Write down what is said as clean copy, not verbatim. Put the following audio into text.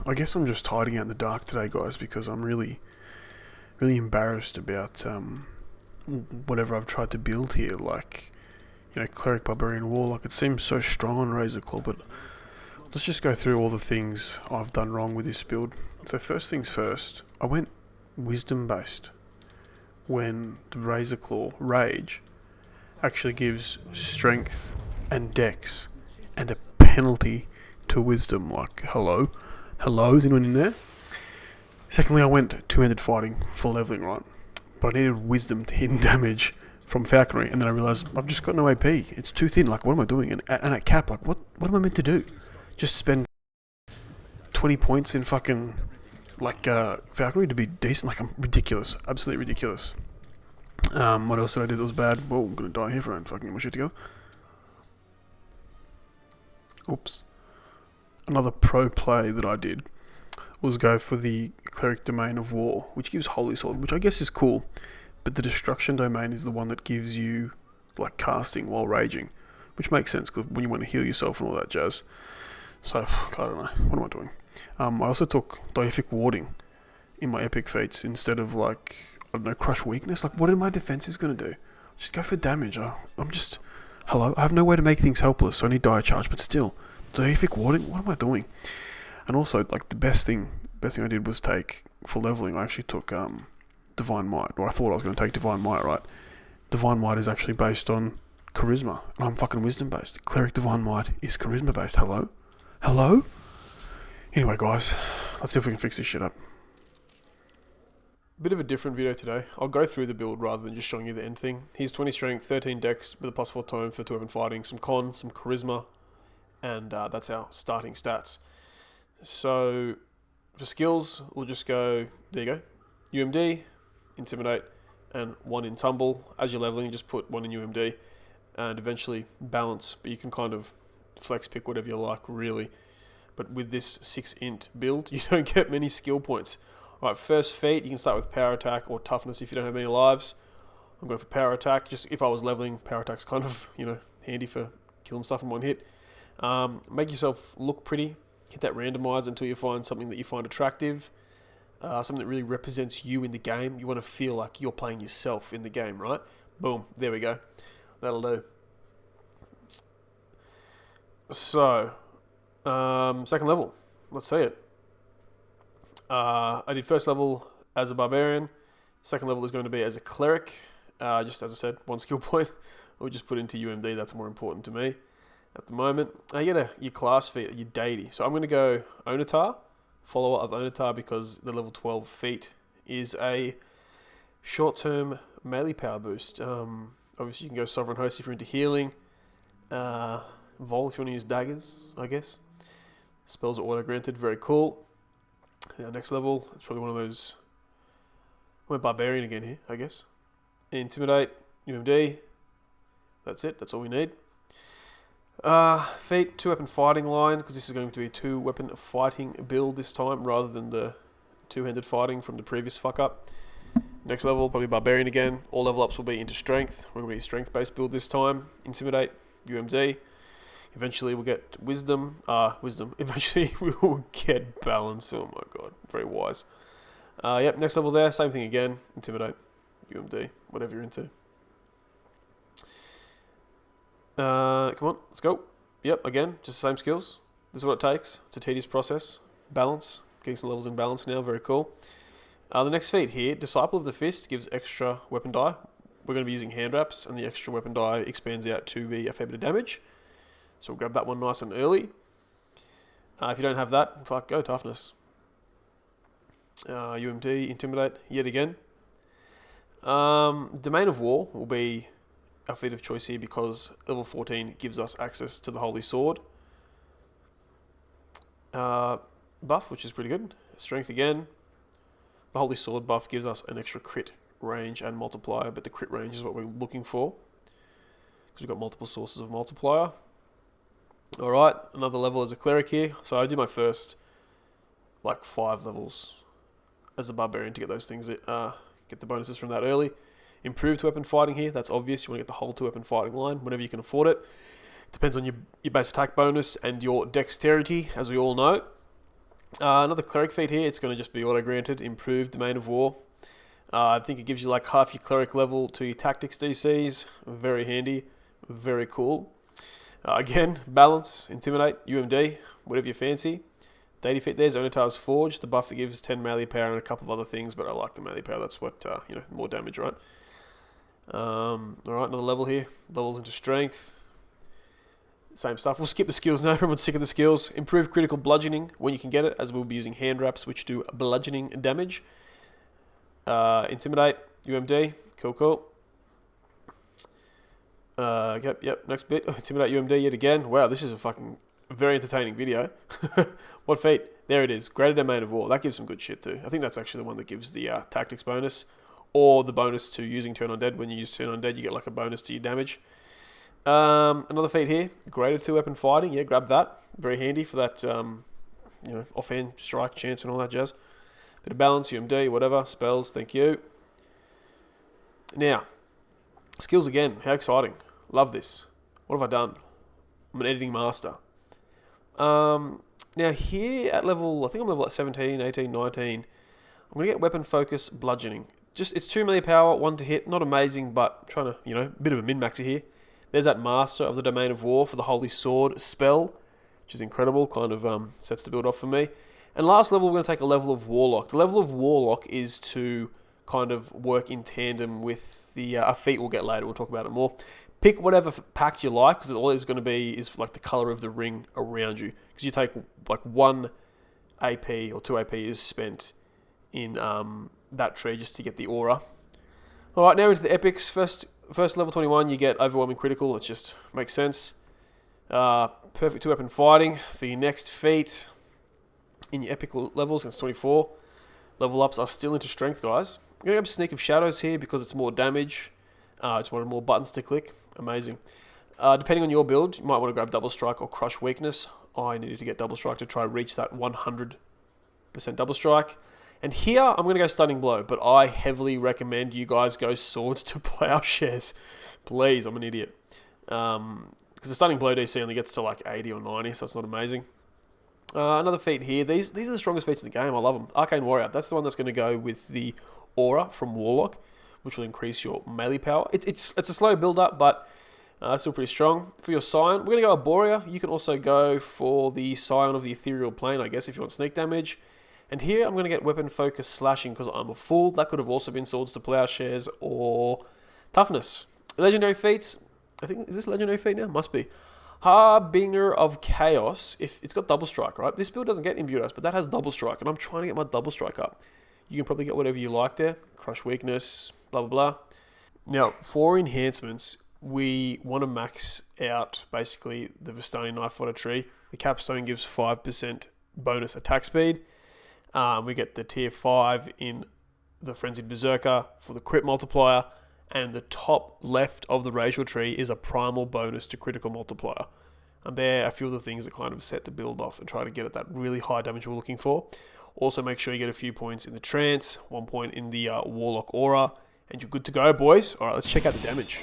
I guess I'm just hiding out in the dark today, guys, because I'm really, really embarrassed about whatever I've tried to build here. Like, Cleric, Barbarian, Warlock. It seems so strong on Razorclaw, but let's just go through all the things I've done wrong with this build. So first things first, I went Wisdom based when the Razorclaw Rage actually gives Strength and Dex and a penalty to Wisdom. Like, hello? Hello? Is anyone in there? Secondly, I went two-handed fighting for leveling, right? But I needed Wisdom to hidden damage from Falconry, and then I realised I've just got no AP. It's too thin. Like, what am I doing? And at cap, like, what am I meant to do? Just spend 20 points in fucking, Falconry to be decent? Like, I'm ridiculous. Absolutely ridiculous. What else did I do that was bad? Whoa, I'm gonna die here if I don't fucking get my shit together. Oops. Another pro play that I did was go for the Cleric Domain of War, which gives Holy Sword, which I guess is cool, but the Destruction Domain is the one that gives you, like, casting while raging, which makes sense, because when you want to heal yourself and all that jazz. So, I don't know, what am I doing? I also took Deific Warding in my epic feats instead of, like, I don't know, Crush Weakness. Like, what are my defenses going to do? Just go for damage. I'm just, hello, I have no way to make things helpless, so I need Dire Charge, but still, Deific Warding, what am I doing? And also, like, the best thing I did was take, for leveling, I actually took Divine Might, or I thought I was going to take Divine Might, right? Divine Might is actually based on Charisma, and I'm fucking Wisdom based. Cleric Divine Might is Charisma based. Hello? Hello? Anyway, guys, let's see if we can fix this shit up. Bit of a different video today. I'll go through the build rather than just showing you the end thing. Here's 20 strength, 13 dex with a plus 4 tome for 2-weapon fighting, some con, some charisma, and that's our starting stats. So for skills, we'll just go, there you go, UMD, Intimidate, and 1 in Tumble. As you're leveling, just put 1 in UMD, and eventually balance, but you can kind of flex pick whatever you like, really. But with this 6 int build, you don't get many skill points. Alright, first feat, you can start with Power Attack or Toughness if you don't have many lives. I'm going for Power Attack. Just if I was leveling, Power Attack's kind of, handy for killing stuff in one hit. Make yourself look pretty. Hit that randomize until you find something that you find attractive. Something that really represents you in the game. You want to feel like you're playing yourself in the game, right? Boom, there we go. That'll do. So, second level. Let's see it. I did first level as a Barbarian. Second level is going to be as a Cleric. Just as I said, 1 skill point. We'll just put into UMD. That's more important to me at the moment. You get your class feat, your deity. So I'm going to go Onatar, follower of Onatar, because the level 12 feat is a short-term melee power boost. Obviously, you can go Sovereign Host if you're into healing. Vol if you want to use daggers, I guess. Spells are auto-granted. Very cool. Next level, it's probably one of those. I went Barbarian again here, I guess. Intimidate, UMD. That's it, that's all we need. Feat, 2-weapon fighting line, because this is going to be a 2-weapon fighting build this time, rather than the 2-handed fighting from the previous fuck up. Next level, probably Barbarian again. All level ups will be into Strength. We're going to be a strength-based build this time. Intimidate, UMD. Eventually we'll get Wisdom. Eventually we will get Balance. Oh my god, very wise. Yep, next level there, same thing again. Intimidate, UMD, whatever you're into. Come on, let's go. Yep, again, just the same skills. This is what it takes. It's a tedious process. Balance, getting some levels in balance now, very cool. The next feat here, Disciple of the Fist, gives extra weapon die. We're going to be using hand wraps, and the extra weapon die expands out to be a fair bit of damage. So we'll grab that one nice and early. If you don't have that, fuck, go Toughness. UMD, Intimidate, yet again. Domain of War will be our feat of choice here, because level 14 gives us access to the Holy Sword. Buff, which is pretty good. Strength again. The Holy Sword buff gives us an extra crit range and multiplier, but the crit range is what we're looking for, because we've got multiple sources of multiplier. Alright, another level as a Cleric here. So I did my first, 5 levels as a Barbarian to get those things, get the bonuses from that early. Improved weapon fighting here, that's obvious. You want to get the whole 2-weapon fighting line whenever you can afford it. Depends on your base attack bonus and your dexterity, as we all know. Another cleric feat here. It's going to just be auto-granted, improved Domain of War. I think it gives you like half your cleric level to your tactics DCs. Very handy, very cool. Again, balance, intimidate, UMD, whatever you fancy. Deity feat there's Onotar's Forge, the buff that gives 10 melee power and a couple of other things, but I like the melee power. That's what, more damage, right? Alright, another level here. Levels into strength. Same stuff. We'll skip the skills now. Everyone's sick of the skills. Improve critical bludgeoning when you can get it, as we'll be using hand wraps, which do bludgeoning damage. Intimidate, UMD. Cool. Yep. Next bit. Intimidate, UMD yet again. Wow, this is a fucking very entertaining video. What feat? There it is. Greater Domain of War. That gives some good shit too. I think that's actually the one that gives the tactics bonus, or the bonus to using Turn Undead. When you use Turn Undead, you get like a bonus to your damage. Another feat here. Greater 2-weapon fighting. Yeah, grab that. Very handy for that, offhand strike chance and all that jazz. Bit of balance, UMD, whatever. Spells, thank you. Now, skills again. How exciting. Love this. What have I done? I'm an editing master. Now here at level, I think I'm level at 17, 18, 19. I'm going to get weapon focus bludgeoning. It's 2 melee power, 1 to hit. Not amazing, but I'm trying to, a bit of a min-maxer here. There's that Master of the Domain of War for the Holy Sword spell, which is incredible. Kind of sets the build off for me. And last level, we're going to take a level of Warlock. The level of Warlock is to kind of work in tandem with the a feat we'll get later. We'll talk about it more. Pick whatever pact you like, because all it's going to be is like the color of the ring around you. Because you take like 1 AP or 2 AP is spent in that tree just to get the aura. All right, now into the epics. First level 21, you get overwhelming critical. It just makes sense. Perfect 2-weapon fighting for your next feat. In your epic levels, it's 24. Level ups are still into strength, guys. I'm going to grab Sneak of Shadows here because it's more damage. Just wanted more buttons to click. Amazing. Depending on your build, you might want to grab Double Strike or Crush Weakness. I needed to get Double Strike to try reach that 100% Double Strike. And here, I'm going to go Stunning Blow, but I heavily recommend you guys go Swords to Plowshares. Please, I'm an idiot. Because the Stunning Blow DC only gets to like 80 or 90, so it's not amazing. Another feat here. These are the strongest feats in the game. I love them. Arcane Warrior. That's the one that's going to go with the Aura from Warlock, which will increase your melee power. It's a slow build-up, but still pretty strong. For your Scion, we're going to go Arborea. You can also go for the Scion of the Ethereal Plane, I guess, if you want sneak damage. And here, I'm going to get Weapon Focus Slashing because I'm a fool. That could have also been Swords to Plowshares or Toughness. Legendary feats. I think, is this Legendary feat now? Must be. Harbinger of Chaos. If it's got Double Strike, right? This build doesn't get Imbued, but that has Double Strike, and I'm trying to get my Double Strike up. You can probably get whatever you like there. Crush Weakness, blah, blah, blah. Now, for enhancements, we want to max out, basically, the Vistani Knife Fighter tree. The Capstone gives 5% bonus attack speed. We get the tier 5 in the Frenzied Berserker for the crit multiplier. And the top left of the racial tree is a primal bonus to critical multiplier. And there are a few of the things that kind of set the build off and try to get at that really high damage we're looking for. Also make sure you get a few points in the trance, 1 point in the Warlock Aura, and you're good to go, boys. Alright, let's check out the damage.